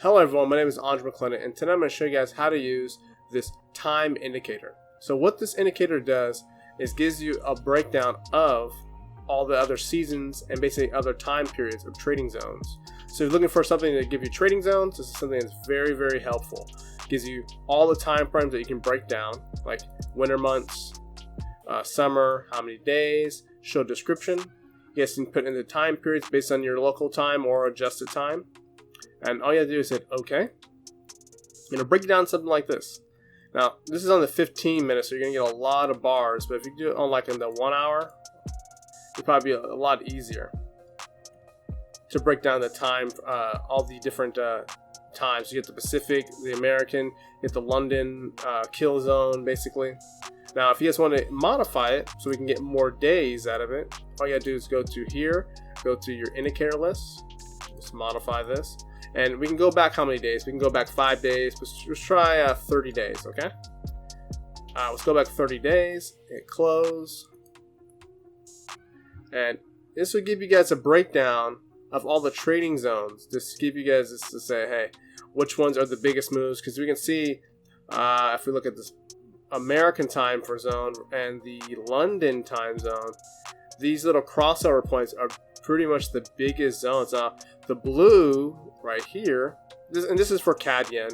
Hello everyone, my name is Andre McClendon, and today I'm going to show you guys how to use this time indicator. So what this indicator does is gives you a breakdown of all the other seasons and basically other time periods of trading zones. So if you're looking for something to give you trading zones, this is something that's very, very helpful. It gives you all the time frames that you can break down, like winter months, summer, how many days, show description. You guys can put in the time periods based on your local time or adjusted time. And all you have to do is hit OK. It'll break it down something like this. Now, this is on the 15 minutes, so you're going to get a lot of bars. But if you do it on like in the 1 hour, it'll probably be a lot easier to break down the time, all the different times. You get the Pacific, the American, you get the London kill zone, basically. Now, if you guys want to modify it so we can get more days out of it, all you got to do is go to here, go to your indicator list, just modify this. And we can go back how many days? We can go back 5 days. Let's try 30 days, okay? Let's go back 30 days. Hit close. And this will give you guys a breakdown of all the trading zones. Just give you guys this to say, hey, which ones are the biggest moves? Because we can see, if we look at this American time for zone and the London time zone, these little crossover points are pretty much the biggest zones. Now, the blue right here, this is for CAD yen.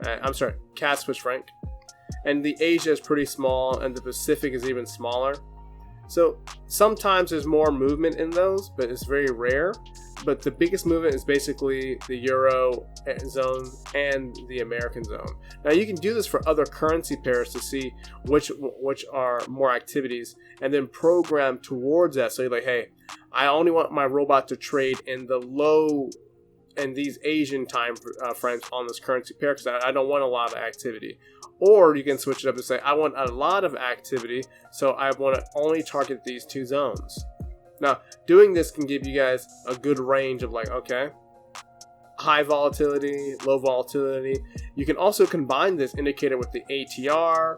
I'm sorry, CAD Swiss franc. And the Asia is pretty small, and the Pacific is even smaller. So sometimes there's more movement in those, but it's very rare. But the biggest movement is basically the Euro zone and the American zone. Now you can do this for other currency pairs to see which are more activities, and then program towards that. So you're like, hey, I only want my robot to trade in the low and these Asian time frames on this currency pair because I don't want a lot of activity. Or you can switch it up and say, I want a lot of activity, so I want to only target these two zones. Now, doing this can give you guys a good range of like, okay, high volatility, low volatility. You can also combine this indicator with the ATR,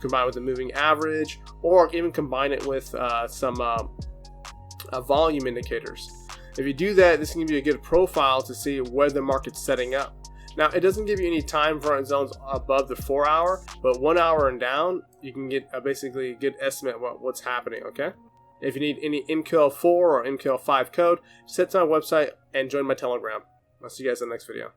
combine with the moving average, or even combine it with some volume indicators. If you do that, this can give you a good profile to see where the market's setting up. Now, it doesn't give you any time front zones above the 4 hour, but 1 hour and down, you can get basically a good estimate of what's happening, okay? If you need any MQL4 or MQL5 code, just head to my website and join my Telegram. I'll see you guys in the next video.